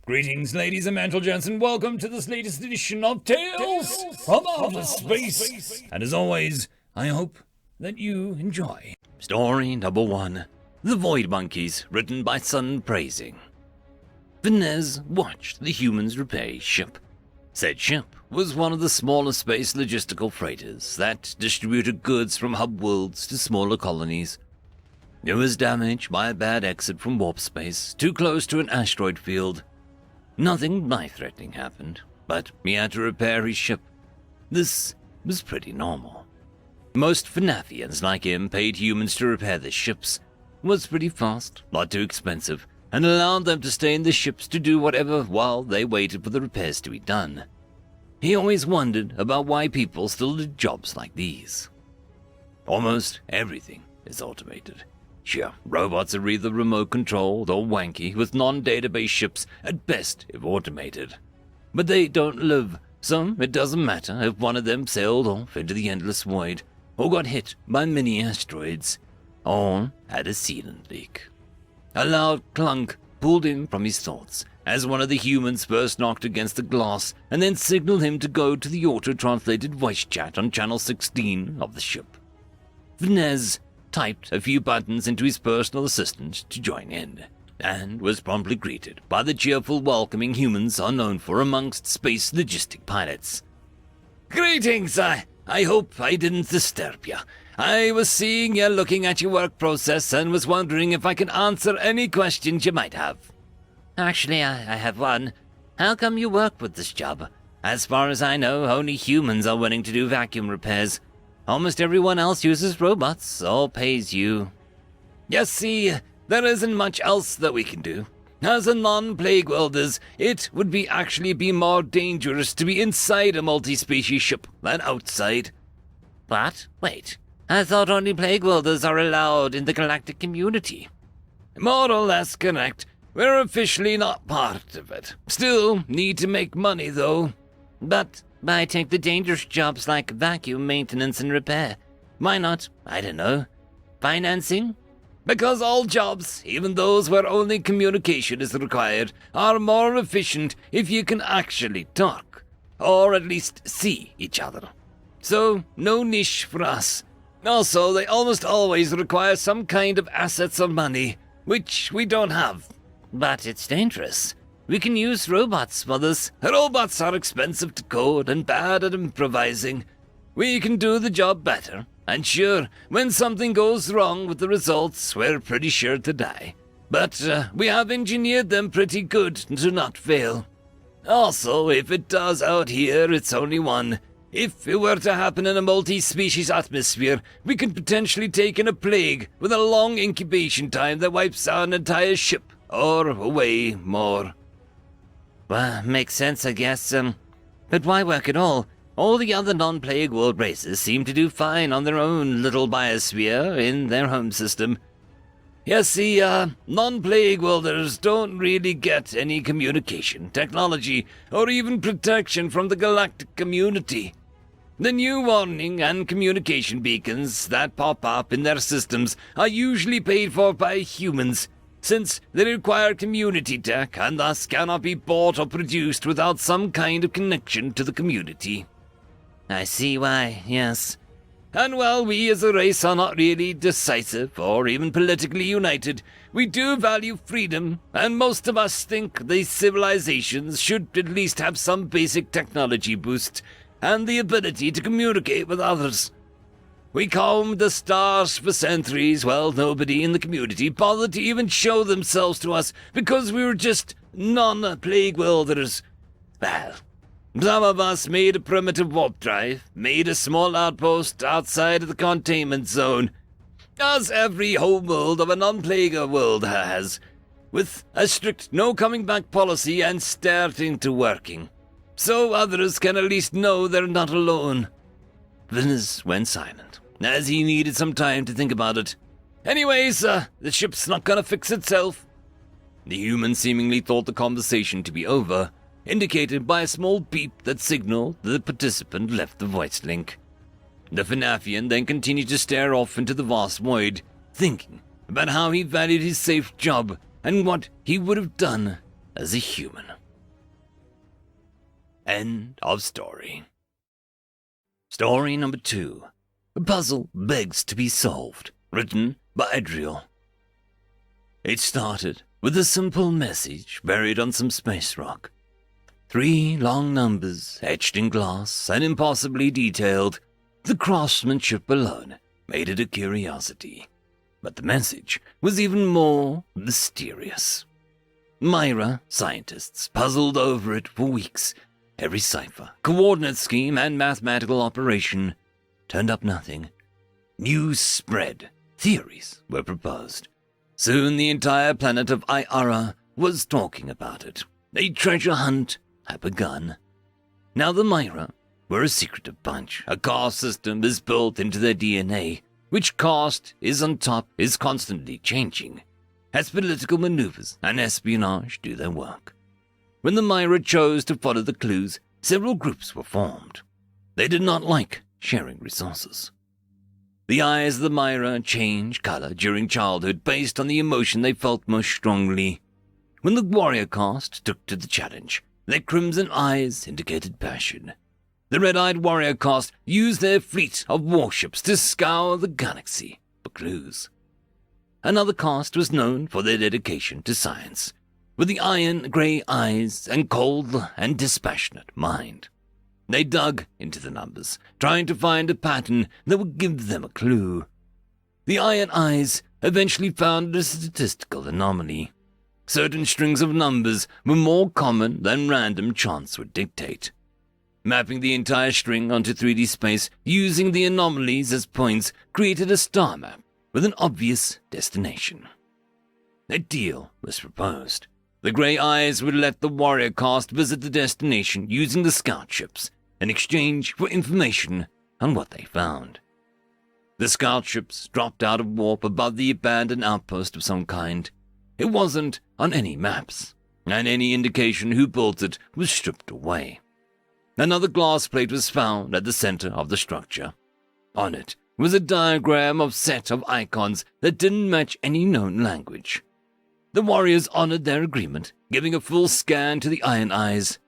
Greetings, ladies and gentlemen, and welcome to this latest edition of Tales from Outer Space. And as always, I hope that you enjoy. Story number 1. The Void Monkeys, written by Sun Praising. Venez watched the humans repair his ship. Said ship was one of the smaller space logistical freighters that distributed goods from hub worlds to smaller colonies. It was damaged by a bad exit from warp space, too close to an asteroid field. Nothing life-threatening happened, but he had to repair his ship. This was pretty normal. Most Fenafians like him paid humans to repair their ships. It was pretty fast, not too expensive, and allowed them to stay in the ships to do whatever while they waited for the repairs to be done. He always wondered about why people still did jobs like these. Almost everything is automated. Sure, robots are either remote-controlled or wanky, with non-database ships at best if automated. But they don't live, so it doesn't matter if one of them sailed off into the endless void, or got hit by many asteroids, or had a sealant leak. A loud clunk pulled him from his thoughts as one of the humans first knocked against the glass and then signaled him to go to the auto-translated voice chat on channel 16 of the ship. Venez typed a few buttons into his personal assistant to join in, and was promptly greeted by the cheerful, welcoming humans are known for amongst space logistic pilots. "Greetings, I hope I didn't disturb you. I was seeing you looking at your work process and was wondering if I can answer any questions you might have." "Actually, I have one. How come you work with this job? As far as I know, only humans are willing to do vacuum repairs. Almost everyone else uses robots or pays you." "You see, there isn't much else that we can do. As a non-plague welders, it would actually be more dangerous to be inside a multi-species ship than outside." "What? Wait. I thought only plague welders are allowed in the galactic community." "More or less correct. We're officially not part of it. Still need to make money, though." "But I take the dangerous jobs like vacuum maintenance and repair. Why not, I don't know, financing?" "Because all jobs, even those where only communication is required, are more efficient if you can actually talk, or at least see each other. So, no niche for us. Also, they almost always require some kind of assets or money, which we don't have." "But it's dangerous. We can use robots for this." "Robots are expensive to code and bad at improvising. We can do the job better. And sure, when something goes wrong with the results, we're pretty sure to die. But we have engineered them pretty good to not fail. Also, if it does out here, it's only one. If it were to happen in a multi-species atmosphere, we could potentially take in a plague with a long incubation time that wipes out an entire ship, or way more." "Well, makes sense, I guess. But why work at all? All the other non-plague world races seem to do fine on their own little biosphere in their home system." "You see, non-plague welders don't really get any communication, technology, or even protection from the galactic community. The new warning and communication beacons that pop up in their systems are usually paid for by humans, since they require community tech and thus cannot be bought or produced without some kind of connection to the community." "I see why, yes." "And while we as a race are not really decisive or even politically united, we do value freedom, and most of us think these civilizations should at least have some basic technology boost and the ability to communicate with others. We combed the stars for centuries while nobody in the community bothered to even show themselves to us because we were just non-plague welders. Well, some of us made a primitive warp drive, made a small outpost outside of the containment zone, as every homeworld of a non-plague world has, with a strict no-coming-back policy and starting to working, so others can at least know they're not alone." Venez went silent, as he needed some time to think about it. "Anyways, the ship's not gonna fix itself." The human seemingly thought the conversation to be over, indicated by a small beep that signaled that the participant left the voice link. The Fenafian then continued to stare off into the vast void, thinking about how he valued his safe job and what he would have done as a human. End of story. Story number 2. A puzzle begs to be solved, written by Agro. It started with a simple message buried on some space rock. 3 long numbers etched in glass and impossibly detailed. The craftsmanship alone made it a curiosity. But the message was even more mysterious. Myra scientists puzzled over it for weeks. Every cipher, coordinate scheme, and mathematical operation turned up nothing. News spread. Theories were proposed. Soon the entire planet of Iara was talking about it. A treasure hunt had begun. Now the Myra were a secretive bunch. A caste system is built into their DNA. Which caste is on top is constantly changing, as political maneuvers and espionage do their work. When the Myra chose to follow the clues, several groups were formed. They did not like sharing resources. The eyes of the Myra changed color during childhood based on the emotion they felt most strongly. When the warrior caste took to the challenge, their crimson eyes indicated passion. The red-eyed warrior caste used their fleet of warships to scour the galaxy for clues. Another caste was known for their dedication to science, with the iron-grey eyes and cold and dispassionate mind. They dug into the numbers, trying to find a pattern that would give them a clue. The iron eyes eventually found a statistical anomaly. Certain strings of numbers were more common than random chance would dictate. Mapping the entire string onto 3D space using the anomalies as points created a star map with an obvious destination. A deal was proposed. The Grey Eyes would let the warrior caste visit the destination using the scout ships in exchange for information on what they found. The scout ships dropped out of warp above the abandoned outpost of some kind. It wasn't on any maps, and any indication who built it was stripped away. Another glass plate was found at the center of the structure. On it was a diagram of set of icons that didn't match any known language. The warriors honored their agreement, giving a full scan to the Iron Eyes.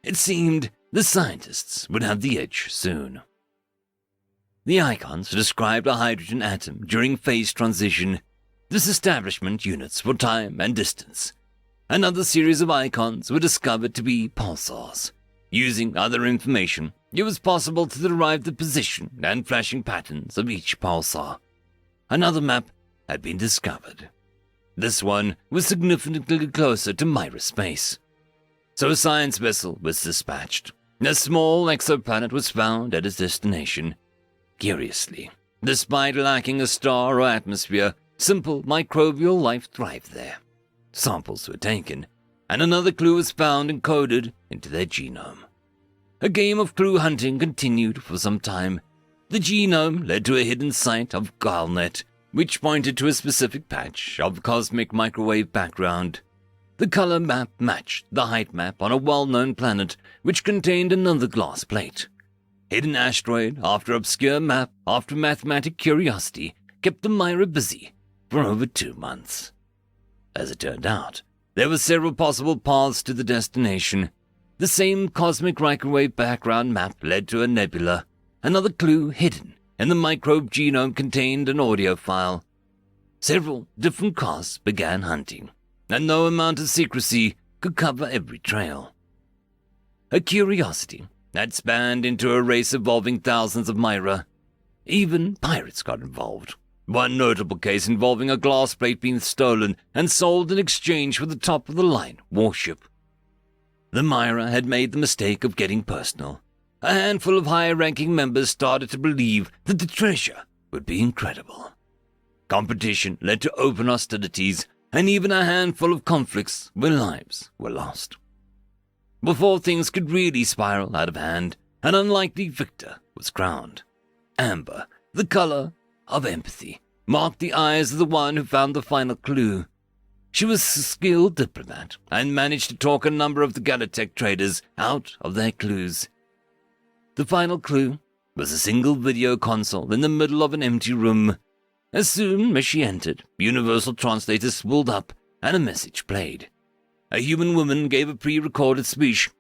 It seemed the scientists would have the edge soon. The icons described a hydrogen atom during phase transition, disestablishment units for time and distance. Another series of icons were discovered to be pulsars. Using other information, it was possible to derive the position and flashing patterns of each pulsar. Another map had been discovered. This one was significantly closer to Myra space. So a science vessel was dispatched. A small exoplanet was found at its destination. Curiously, despite lacking a star or atmosphere, simple microbial life thrived there. Samples were taken, and another clue was found encoded into their genome. A game of clue hunting continued for some time. The genome led to a hidden site of Galnet, which pointed to a specific patch of cosmic microwave background. The color map matched the height map on a well-known planet which contained another glass plate. Hidden asteroid after obscure map after mathematic curiosity kept the Myra busy for over 2 months. As it turned out, there were several possible paths to the destination. The same cosmic microwave background map led to a nebula. Another clue hidden in the microbe genome contained an audio file. Several different castes began hunting, and no amount of secrecy could cover every trail. A curiosity had spanned into a race involving thousands of Myra. Even pirates got involved. One notable case involving a glass plate being stolen and sold in exchange for the top-of-the-line warship. The Myra had made the mistake of getting personal. A handful of higher-ranking members started to believe that the treasure would be incredible. Competition led to open hostilities, and even a handful of conflicts where lives were lost. Before things could really spiral out of hand, an unlikely victor was crowned. Amber, the color of empathy, marked the eyes of the one who found the final clue. She was a skilled diplomat and managed to talk a number of the Galatech traders out of their clues. The final clue was a single video console in the middle of an empty room. As soon as she entered, Universal Translators spooled up and a message played. a human woman gave a pre-recorded speech.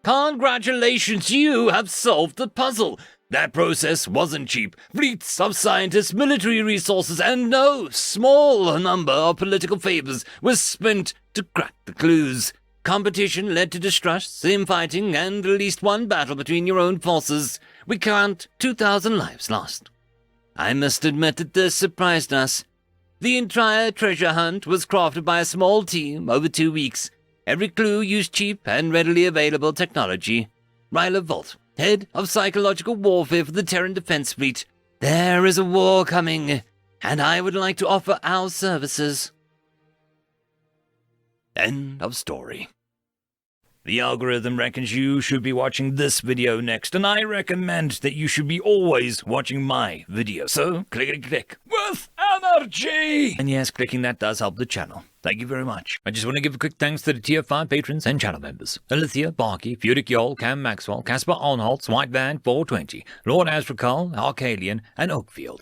Congratulations, you have solved the puzzle. That process wasn't cheap. Fleets of scientists, military resources, and no small number of political favors were spent to crack the clues. Competition led to distrust, infighting, and at least one battle between your own forces. We count 2,000 lives lost. I must admit that this surprised us. The entire treasure hunt was crafted by a small team over 2 weeks. Every clue used cheap and readily available technology. Ryla Volt, head of psychological warfare for the Terran Defense Fleet. There is a war coming, and I would like to offer our services. End of story. The algorithm reckons you should be watching this video next, and I recommend that you should be always watching my video. So, click with energy! And yes, clicking that does help the channel. Thank you very much. I just want to give a quick thanks to the Tier 5 patrons and channel members. Alithia, Barky, Fudic Yol, Cam Maxwell, Caspar Onholtz, White Van 420, Lord Asrakal, Arcalian, and Oakfield.